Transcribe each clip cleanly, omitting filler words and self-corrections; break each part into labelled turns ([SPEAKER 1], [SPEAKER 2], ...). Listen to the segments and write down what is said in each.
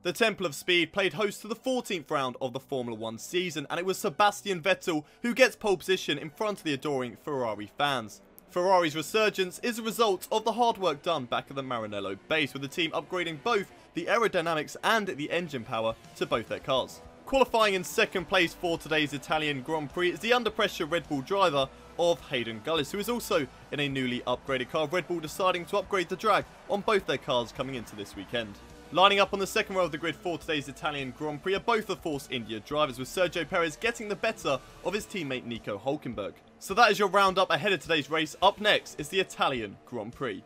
[SPEAKER 1] The Temple of Speed played host to the 14th round of the Formula 1 season, and it was Sebastian Vettel who gets pole position in front of the adoring Ferrari fans. Ferrari's resurgence is a result of the hard work done back at the Maranello base, with the team upgrading both the aerodynamics and the engine power to both their cars. Qualifying in second place for today's Italian Grand Prix is the under-pressure Red Bull driver of Hayden Gullis, who is also in a newly upgraded car, Red Bull deciding to upgrade the drag on both their cars coming into this weekend. Lining up on the second row of the grid for today's Italian Grand Prix are both the Force India drivers, with Sergio Perez getting the better of his teammate Nico Hülkenberg. So that is your roundup ahead of today's race. Up next is the Italian Grand Prix.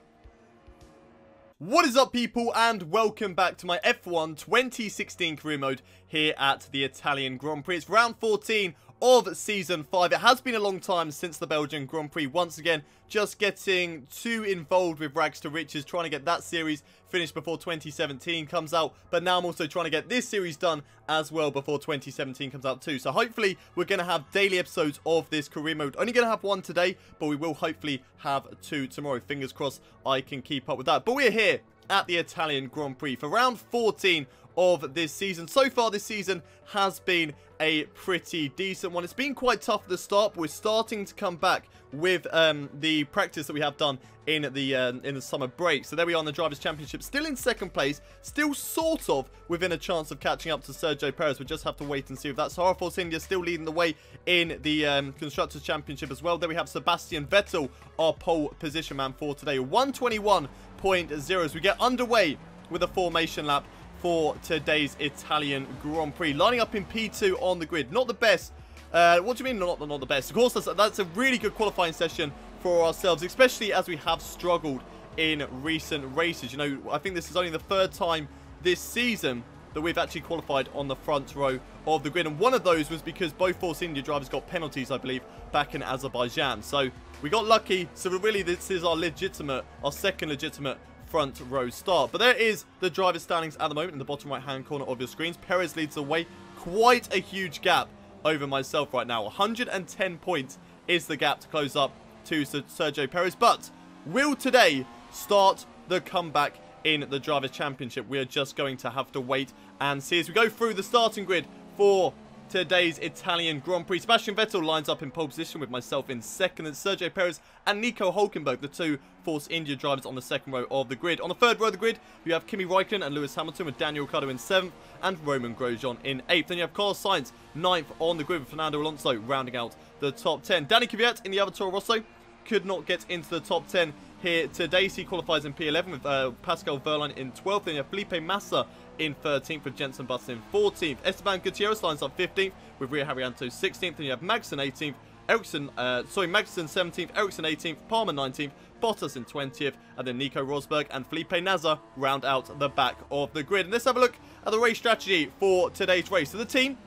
[SPEAKER 1] What is up, people, and welcome back to my F1 2016 career mode here at the Italian Grand Prix. It's round 14 of Season 5. It has been a long time since the Belgian Grand Prix. Once again, just getting too involved with rags to riches, trying to get that series finished before 2017 comes out. But now I'm also trying to get this series done as well before 2017 comes out too. So hopefully we're going to have daily episodes of this career mode. Only going to have one today, but we will hopefully have two tomorrow. Fingers crossed I can keep up with that. But we're here at the Italian Grand Prix for round 14 of this season. So far this season has been a pretty decent one. It's been quite tough at the start, but we're starting to come back with the practice that we have done in the summer break. So there we are in the Drivers' Championship, still in second place, still sort of within a chance of catching up to Sergio Perez. We'll just have to wait and see if that's. R14 India still leading the way in the Constructors' Championship as well. There we have Sebastian Vettel, our pole position man for today, 121.0 as we get underway with a formation lap for today's Italian Grand Prix. Lining up in P2 on the grid. Not the best. What do you mean not the best? Of course, that's a really good qualifying session for ourselves, especially as we have struggled in recent races. You know, I think this is only the third time this season that we've actually qualified on the front row of the grid. And one of those was because both Force India drivers got penalties, I believe, back in Azerbaijan. So we got lucky. So really, this is our second legitimate front row start. But there is the driver standings at the moment in the bottom right hand corner of your screens. Perez leads the way. Quite a huge gap over myself right now. 110 points is the gap to close up to Sergio Perez. But will today start the comeback in the Drivers' Championship? We are just going to have to wait and see as we go through the starting grid for today's Italian Grand Prix. Sebastian Vettel lines up in pole position with myself in second, and Sergio Perez and Nico Hülkenberg, the two Force India drivers, on the second row of the grid. On the third row of the grid, you have Kimi Raikkonen and Lewis Hamilton, with Daniel Ricciardo in 7th and Romain Grosjean in 8th. Then you have Carlos Sainz 9th on the grid, with Fernando Alonso rounding out the top 10. Danny Kvyat in the other Toro Rosso could not get into the top 10 here today. So he qualifies in P11 with Pascal Wehrlein in 12th. Then you have Felipe Massa in 13th with Jenson Button in 14th. Esteban Gutierrez lines up 15th with Rio Haryanto 16th. Then you have Magnussen 18th, Magnussen 17th, Ericsson 18th, Palmer 19th, Bottas in 20th, and then Nico Rosberg and Felipe Nasr round out the back of the grid. And let's have a look at the race strategy for today's race. So the team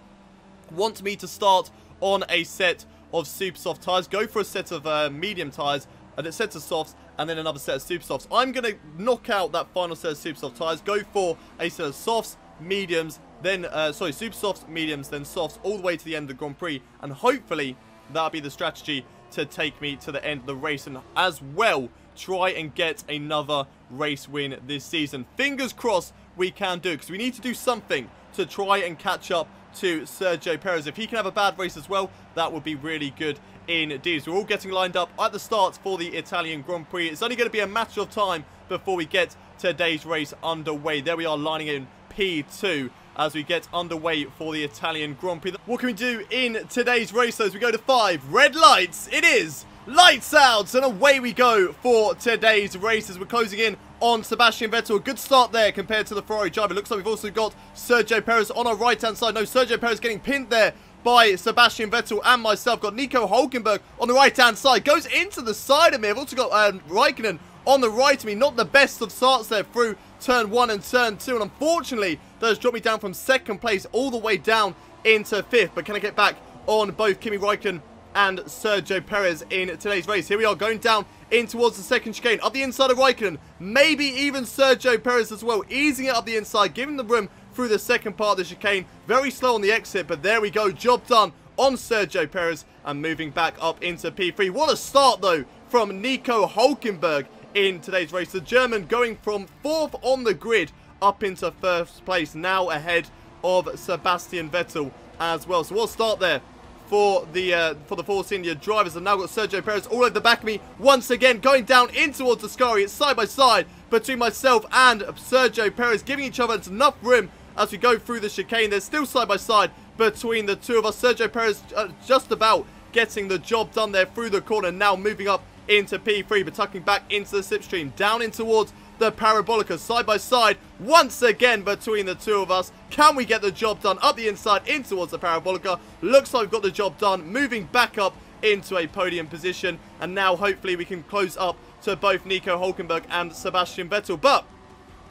[SPEAKER 1] want me to start on a set of super soft tyres, go for a set of medium tyres, and a set of softs, and then another set of super softs. I'm going to knock out that final set of super soft tyres, go for a set of softs, mediums, then, super softs, mediums, then softs, all the way to the end of the Grand Prix, and hopefully that'll be the strategy to take me to the end of the race, and as well, try and get another race win this season. Fingers crossed we can do it, because we need to do something to try and catch up to Sergio Perez. If he can have a bad race as well, that would be really good indeed. So we're all getting lined up at the start for the Italian Grand Prix. It's only going to be a matter of time before we get today's race underway. There we are, lining in P2 as we get underway for the Italian Grand Prix. What can we do in today's race, though, as we go to 5 red lights? It is lights out, and away we go for today's race as we're closing in on Sebastian Vettel. A good start there compared to the Ferrari driver. Looks like we've also got Sergio Perez on our right-hand side. No, Sergio Perez getting pinned there by Sebastian Vettel and myself. Got Nico Hülkenberg on the right-hand side. Goes into the side of me. I've also got Raikkonen on the right of me. Not the best of starts there through turn 1 and turn 2. And unfortunately, that has dropped me down from second place all the way down into 5th. But can I get back on both Kimi Raikkonen and Sergio Perez in today's race? Here we are, going down in towards the second chicane. Up the inside of Raikkonen. Maybe even Sergio Perez as well. Easing it up the inside, giving the room through the second part of the chicane. Very slow on the exit, but there we go. Job done on Sergio Perez and moving back up into P3. What a start, though, from Nico Hülkenberg in today's race. The German going from 4th on the grid up into first place, now ahead of Sebastian Vettel as well. So we'll start there for the Force India drivers. I've now got Sergio Perez all over the back of me once again, going down in towards Ascari. It's side by side between myself and Sergio Perez, giving each other enough room as we go through the chicane. There's still side by side between the two of us. Sergio Perez just about getting the job done there through the corner, now moving up into P3, but tucking back into the slipstream, down in towards the Parabolica, side by side once again between the two of us. Can we get the job done up the inside in towards the Parabolica? Looks like we've got the job done, moving back up into a podium position, and now hopefully we can close up to both Nico Hülkenberg and Sebastian Vettel. But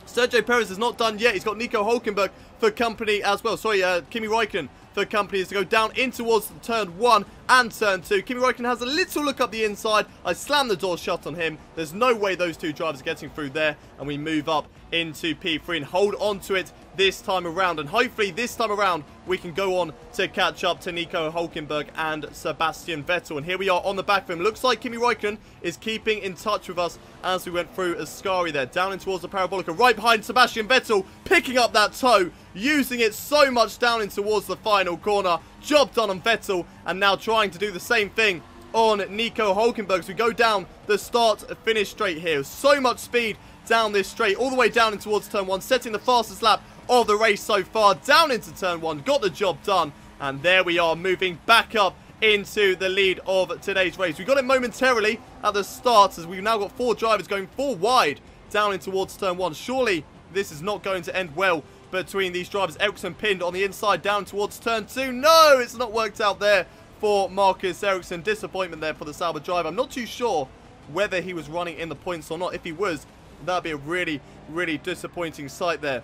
[SPEAKER 1] Sergio Perez is not done yet. He's got Nico Hülkenberg for company as well. Sorry, Kimi Räikkönen for company is to go down in towards turn 1 and turn 2. Kimi Räikkönen has a little look up the inside. I slammed the door shut on him. There's no way those two drivers are getting through there. And we move up into P3 and hold on to it this time around. And hopefully this time around we can go on to catch up to Nico Hülkenberg and Sebastian Vettel. And here we are on the back of him. Looks like Kimi Räikkönen is keeping in touch with us as we went through Ascari there. Down in towards the Parabolica, right behind Sebastian Vettel, picking up that toe, using it so much down in towards the final corner. Job done on Vettel, and now trying to do the same thing on Nico Hülkenberg. So we go down the start-finish straight here. So much speed down this straight, all the way down in towards turn 1, setting the fastest lap of the race so far, down into turn 1, got the job done, and there we are, moving back up into the lead of today's race. We got it momentarily at the start, as we've now got 4 drivers going 4 wide down in towards turn 1. Surely this is not going to end well between these drivers. Ericsson pinned on the inside down towards turn 2. No, it's not worked out there for Marcus Ericsson. Disappointment there for the Sauber driver. I'm not too sure whether he was running in the points or not. If he was, that'd be a really, really disappointing sight there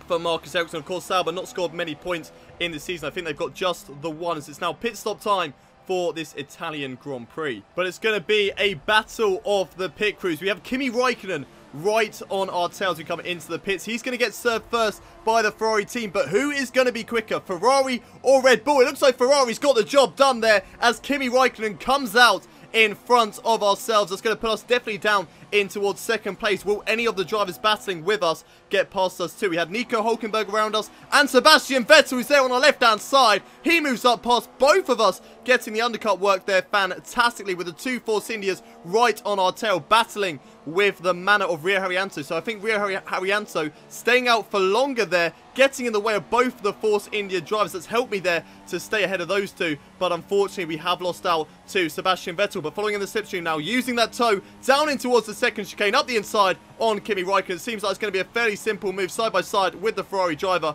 [SPEAKER 1] for Marcus Ericsson. Of course, Sauber not scored many points in the season. I think they've got just the one, as it's now pit stop time for this Italian Grand Prix. But it's going to be a battle of the pit crews. We have Kimi Räikkönen right on our tails. We come into the pits. He's going to get served first by the Ferrari team, but who is going to be quicker, Ferrari or Red Bull? It looks like Ferrari's got the job done there as Kimi Räikkönen comes out in front of ourselves. That's going to put us definitely down in towards second place. Will any of the drivers battling with us get past us too? We had Nico Hülkenberg around us and Sebastian Vettel, who's there on our left hand side. He moves up past both of us, getting the undercut work there fantastically, with the 2 Force Indias right on our tail, battling with the manner of Rio Haryanto. So I think Rio Haryanto staying out for longer there, getting in the way of both the Force India drivers. That's helped me there to stay ahead of those two, but unfortunately we have lost out to Sebastian Vettel. But following in the slipstream now, using that toe down in towards the second chicane, up the inside on Kimi Räikkönen. It seems like it's going to be a fairly simple move side by side with the Ferrari driver,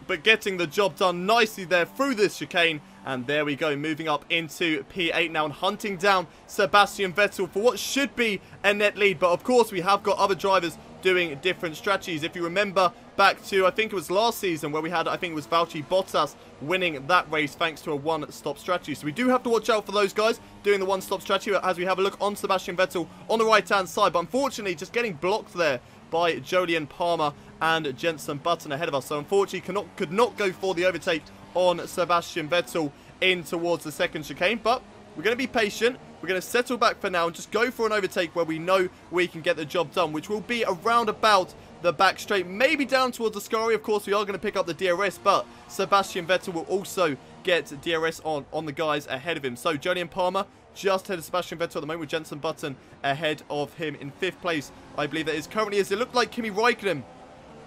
[SPEAKER 1] but getting the job done nicely there through this chicane. And there we go, moving up into P8 now and hunting down Sebastian Vettel for what should be a net lead. But of course we have got other drivers doing different strategies. If you remember back to, I think it was last season, where we had, I think it was Valtteri Bottas winning that race thanks to a one-stop strategy. So we do have to watch out for those guys doing the one-stop strategy as we have a look on Sebastian Vettel on the right-hand side. But unfortunately just getting blocked there by Jolyon Palmer and Jenson Button ahead of us. So unfortunately could not go for the overtake on Sebastian Vettel in towards the second chicane. But we're going to be patient. We're going to settle back for now and just go for an overtake where we know we can get the job done, which will be around about the back straight, maybe down towards the Ascari. Of course, we are going to pick up the DRS, but Sebastian Vettel will also get DRS on the guys ahead of him. So Jolyon Palmer just ahead of Sebastian Vettel at the moment, with Jenson Button ahead of him in 5th place. I believe that is currently, as it looked like Kimi Räikkönen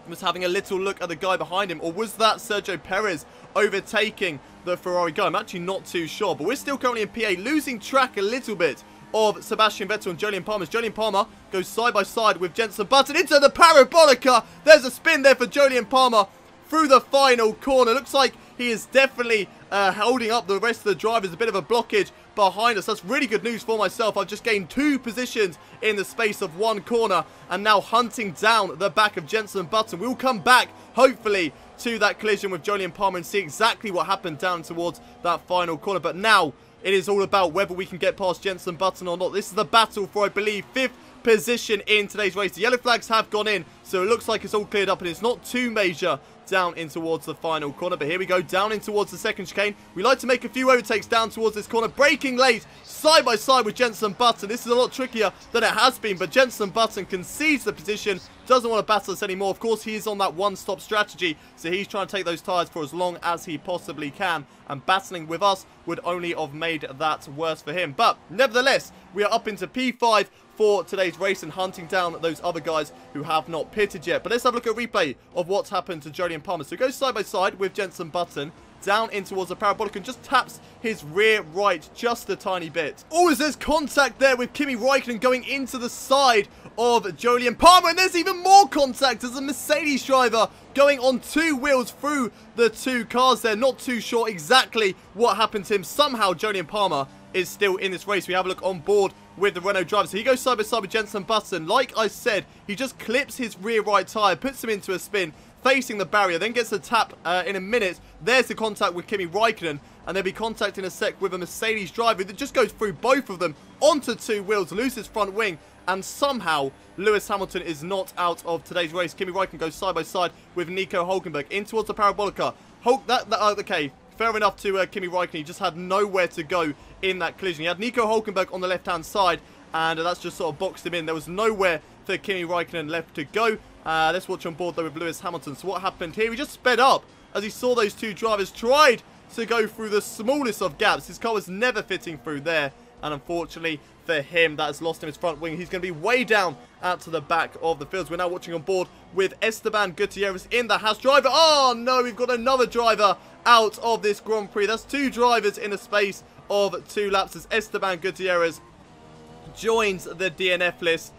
[SPEAKER 1] was having a little look at the guy behind him, or was that Sergio Perez overtaking the Ferrari guy? I'm actually not too sure, but we're still currently in P8, losing track a little bit of Sebastian Vettel and Jolyon Palmer. Jolyon Palmer goes side by side with Jenson Button into the Parabolica. There's a spin there for Jolyon Palmer through the final corner. Looks like he is definitely holding up the rest of the drivers. A bit of a blockage behind us. That's really good news for myself. I've just gained 2 positions in the space of 1 corner, and now hunting down the back of Jenson Button. We'll come back, hopefully, to that collision with Jolyon Palmer and see exactly what happened down towards that final corner. But now it is all about whether we can get past Jenson Button or not. This is the battle for, I believe, 5th position in today's race. The yellow flags have gone in, so it looks like it's all cleared up and it's not too major down in towards the final corner. But here we go, down in towards the second chicane. We like to make a few overtakes down towards this corner. Braking late, side by side with Jenson Button. This is a lot trickier than it has been, but Jenson Button concedes the position, doesn't want to battle us anymore. Of course, he is on that one-stop strategy, so he's trying to take those tyres for as long as he possibly can, and battling with us would only have made that worse for him. But nevertheless, we are up into P5 for today's race and hunting down those other guys who have not pitted yet. But let's have a look at a replay of what's happened to Jolyon Palmer. So he goes side by side with Jenson Button down in towards the parabolic and just taps his rear right just a tiny bit. Oh, as there's contact there with Kimi Räikkönen going into the side of Jolyon Palmer, and there's even more contact as a Mercedes driver going on two wheels through the two cars there. Not too sure exactly what happened to him. Somehow Jolyon Palmer is still in this race. We have a look on board with the Renault driver. So he goes side by side with Jenson Button. Like I said, he just clips his rear right tyre, puts him into a spin, facing the barrier, then gets a tap in a minute. There's the contact with Kimi Räikkönen, and there'll be contact in a sec with a Mercedes driver that just goes through both of them onto two wheels, loses front wing, and somehow Lewis Hamilton is not out of today's race. Kimi Räikkönen goes side by side with Nico Hülkenberg in towards the Parabolica. Okay, fair enough to Kimi Räikkönen. He just had nowhere to go in that collision. He had Nico Hülkenberg on the left-hand side, and that's just sort of boxed him in. There was nowhere for Kimi Räikkönen left to go. Let's watch on board though with Lewis Hamilton. So what happened here? He just sped up as he saw those two drivers tried to go through the smallest of gaps. His car was never fitting through there, and unfortunately for him, that has lost him his front wing. He's going to be way down out to the back of the fields. We're now watching on board with Esteban Gutierrez in the Haas driver. Oh no, we've got another driver out of this Grand Prix. That's two drivers in a space of 2 laps as Esteban Gutierrez joins the DNF list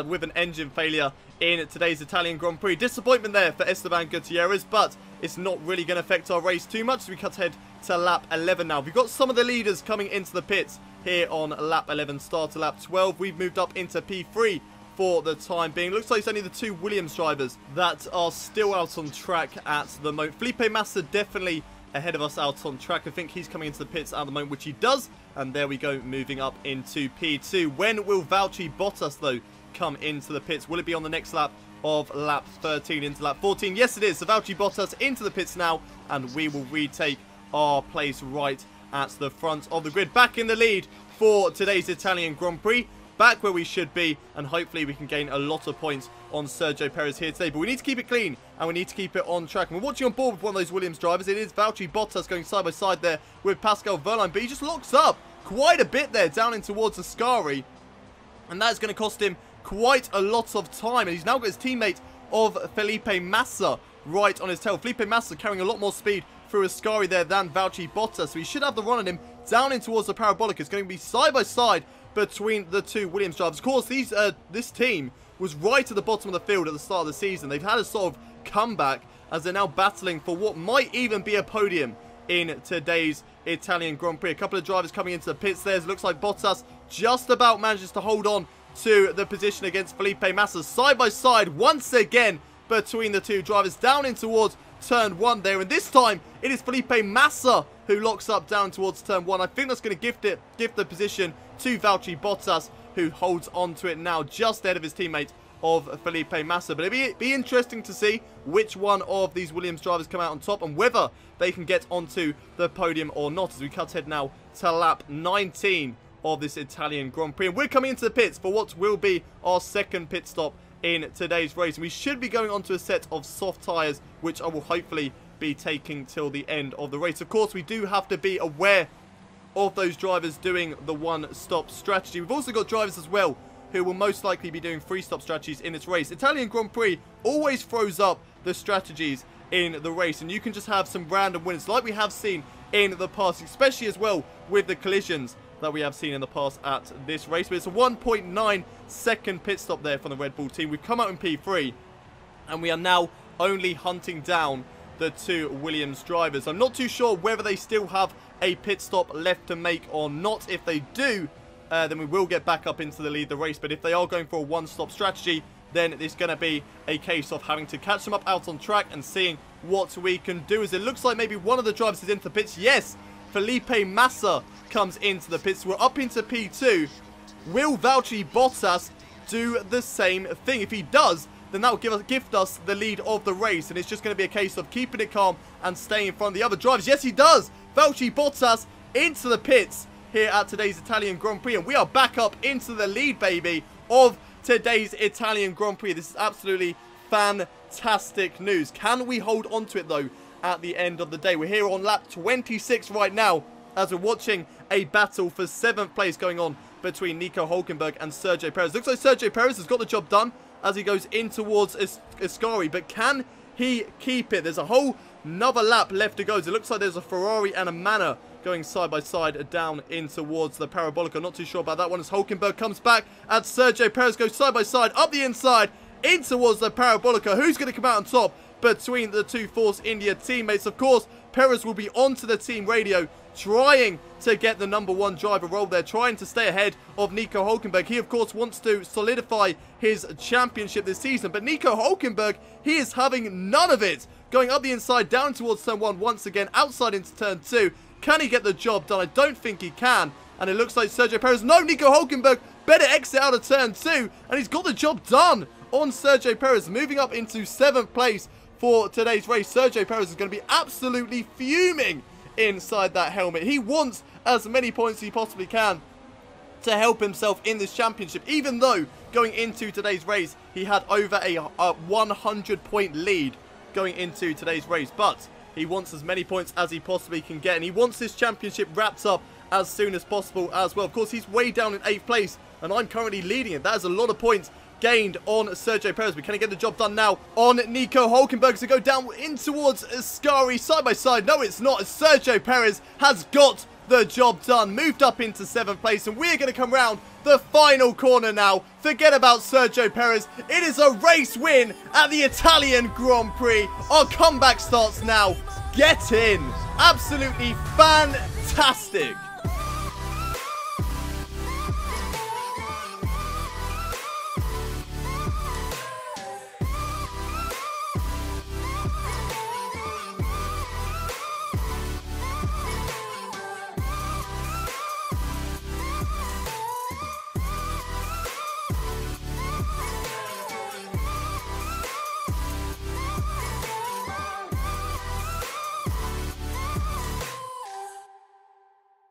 [SPEAKER 1] with an engine failure in today's Italian Grand Prix. Disappointment there for Esteban Gutierrez, but it's not really going to affect our race too much. So we cut ahead to lap 11 now. We've got some of the leaders coming into the pits here on lap 11, start to lap 12. We've moved up into P3 for the time being. Looks like it's only the two Williams drivers that are still out on track at the moment. Felipe Massa definitely ahead of us out on track. I think he's coming into the pits at the moment, which he does. And there we go, moving up into P2. When will Valtteri Bottas, though, come into the pits? Will it be on the next lap of lap 13 into lap 14? Yes, it is. So Valtteri Bottas into the pits now, and we will retake our place right at the front of the grid. Back in the lead for today's Italian Grand Prix. Back where we should be, and hopefully we can gain a lot of points on Sergio Perez here today. But we need to keep it clean, and we need to keep it on track. And we're watching on board with one of those Williams drivers. It is Valtteri Bottas going side by side there with Pascal Wehrlein, but he just locks up quite a bit there down in towards Ascari, and that's going to cost him quite a lot of time. And he's now got his teammate of Felipe Massa right on his tail. Felipe Massa carrying a lot more speed through Ascari there than Valtteri Bottas, so he should have the run on him down in towards the Parabolic. It's going to be side by side between the two Williams drivers. Of course, this team was right at the bottom of the field at the start of the season. They've had a sort of comeback as they're now battling for what might even be a podium in today's Italian Grand Prix. A couple of drivers coming into the pits there. It looks like Bottas just about manages to hold on to the position against Felipe Massa. Side by side once again between the two drivers down in towards turn 1 there, and this time it is Felipe Massa who locks up down towards turn 1. I think that's going to gift the position to Valtteri Bottas, who holds on to it now just ahead of his teammate of Felipe Massa. But it'll be interesting to see which one of these Williams drivers come out on top and whether they can get onto the podium or not, as we cut ahead now to lap 19 of this Italian Grand Prix. And we're coming into the pits for what will be our second pit stop in today's race. And we should be going onto a set of soft tyres, which I will hopefully be taking till the end of the race. Of course, we do have to be aware of those drivers doing the one-stop strategy. We've also got drivers as well who will most likely be doing three-stop strategies in this race. Italian Grand Prix always throws up the strategies in the race, and you can just have some random winners like we have seen in the past, especially as well with the collisions that we have seen in the past at this race. But it's a 1.9 second pit stop there from the Red Bull team. We've come out in P3, and we are now only hunting down the two Williams drivers. I'm not too sure whether they still have a pit stop left to make or not. If they do, then we will get back up into the lead of the race. But if they are going for a one-stop strategy, then it's going to be a case of having to catch them up out on track and seeing what we can do. As it looks like maybe one of the drivers is into the pits. Yes, Felipe Massa comes into the pits. We're up into P2. Will Valtteri Bottas do the same thing. If he does, then that will gift us the lead of the race, and it's just going to be a case of keeping it calm and staying in front of the other drivers. Yes, he does. Valtteri Bottas into the pits here at today's Italian Grand Prix, and we are back up into the lead, baby, of today's Italian Grand Prix. This is absolutely fantastic news. Can we hold on to it, though, at the end of the day? We're here on lap 26 right now, as we're watching a battle for 7th place going on between Nico Hülkenberg and Sergio Perez. Looks like Sergio Perez has got the job done as he goes in towards Ascari, but can he keep it? There's a whole another lap left to go. So it looks like there's a Ferrari and a Manor going side by side down in towards the Parabolica. Not too sure about that one as Hülkenberg comes back and Sergio Perez goes side by side up the inside in towards the Parabolica. Who's going to come out on top between the two Force India teammates? Of course, Perez will be onto the team radio trying to get the #1 driver role there, trying to stay ahead of Nico Hülkenberg. He, of course, wants to solidify his championship this season, but Nico Hülkenberg, he is having none of it. Going up the inside, down towards turn 1 once again, outside into turn 2. Can he get the job done? I don't think he can. And it looks like Sergio Perez, no, Nico Hülkenberg better exit out of turn 2. And he's got the job done on Sergio Perez, moving up into 7th place for today's race. Sergio Perez is going to be absolutely fuming inside that helmet. He wants as many points as he possibly can to help himself in this championship, even though going into today's race he had over a 100-point lead going into today's race. But he wants as many points as he possibly can get, and he wants this championship wrapped up as soon as possible as well. Of course, he's way down in 8th place, and I'm currently leading it. That is a lot of points gained on Sergio Perez. But can he get the job done now on Nico Hülkenberg to go down in towards Ascari side by side? No, it's not. Sergio Perez has got the job done, moved up into 7th place, and we're going to come round the final corner now. Forget about Sergio Perez. It is a race win at the Italian Grand Prix. Our comeback starts now. Get in. Absolutely fantastic.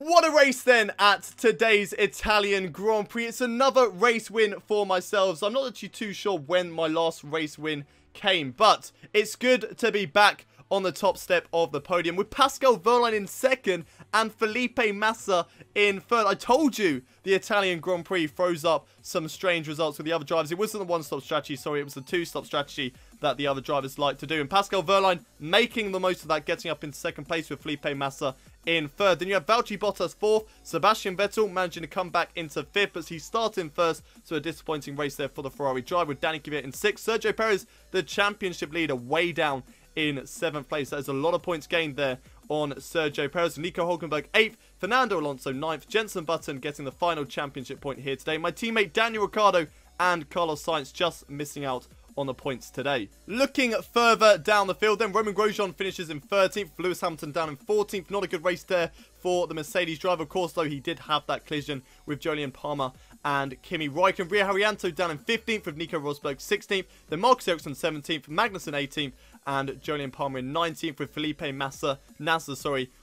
[SPEAKER 1] What a race then at today's Italian Grand Prix. It's another race win for myself. So I'm not actually too sure when my last race win came, but it's good to be back on the top step of the podium with Pascal Wehrlein in 2nd and Felipe Massa in 3rd. I told you the Italian Grand Prix throws up some strange results with the other drivers. It wasn't the one-stop strategy, sorry, it was the two-stop strategy that the other drivers like to do. And Pascal Wehrlein making the most of that, getting up into 2nd place with Felipe Massa in 3rd. Then you have Valtteri Bottas 4th, Sebastian Vettel managing to come back into 5th, but he started in 1st, so a disappointing race there for the Ferrari driver with Danny Kvyat in 6th. Sergio Perez, the championship leader, way down in 7th place. That is a lot of points gained there on Sergio Perez. Nico Hülkenberg 8th, Fernando Alonso 9th, Jenson Button getting the final championship point here today. My teammate Daniel Ricciardo and Carlos Sainz just missing out on the points today. Looking further down the field, then Romain Grosjean finishes in 13th, Lewis Hamilton down in 14th. Not a good race there for the Mercedes driver. Of course, though, he did have that collision with Julian Palmer and Kimi Räikkönen. Ria Haryanto down in 15th with Nico Rosberg 16th. Then Marcus Ericsson 17th, Magnussen 18th, and Julian Palmer in 19th with Felipe Nasser,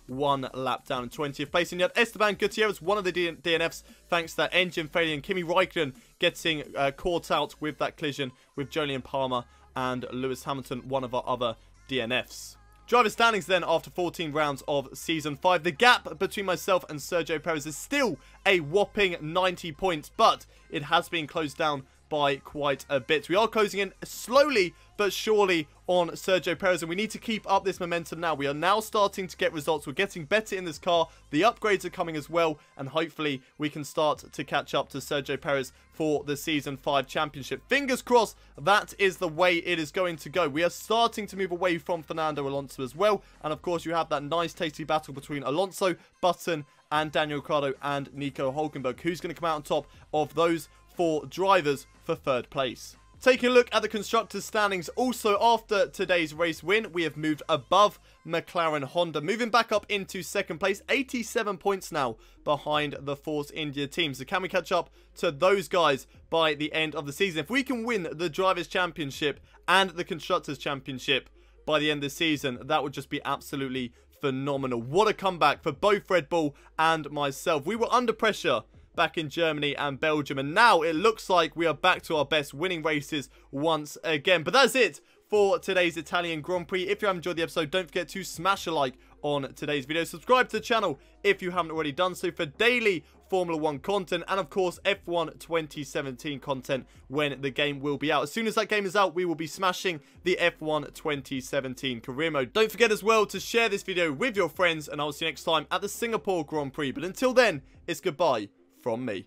[SPEAKER 1] 1 lap down in 20th place. And you had Esteban Gutierrez, one of the DNFs, thanks to that engine failure, and Kimi Räikkönen getting caught out with that collision with Julian Palmer and Lewis Hamilton, one of our other DNFs. Driver standings then after 14 rounds of Season 5. The gap between myself and Sergio Perez is still a whopping 90 points, but it has been closed down by quite a bit. We are closing in slowly but surely on Sergio Perez, and we need to keep up this momentum now. We are now starting to get results. We're getting better in this car. The upgrades are coming as well, and hopefully we can start to catch up to Sergio Perez for the Season 5 championship. Fingers crossed that is the way it is going to go. We are starting to move away from Fernando Alonso as well, and of course you have that nice tasty battle between Alonso, Button, and Daniel Ricciardo and Nico Hülkenberg. Who's going to come out on top of those 4 drivers for 3rd place? Taking a look at the Constructors' standings, also after today's race win, we have moved above McLaren Honda, moving back up into second place, 87 points now behind the Force India team. So can we catch up to those guys by the end of the season? If we can win the Drivers' Championship and the Constructors' Championship by the end of the season, that would just be absolutely phenomenal. What a comeback for both Red Bull and myself. We were under pressure back in Germany and Belgium, and now it looks like we are back to our best, winning races once again. But that's it for today's Italian Grand Prix. If you have enjoyed the episode, don't forget to smash a like on today's video. Subscribe to the channel if you haven't already done so for daily Formula 1 content, and of course F1 2017 content when the game will be out. As soon as that game is out, we will be smashing the F1 2017 career mode. Don't forget as well to share this video with your friends, and I'll see you next time at the Singapore Grand Prix. But until then, it's goodbye from me.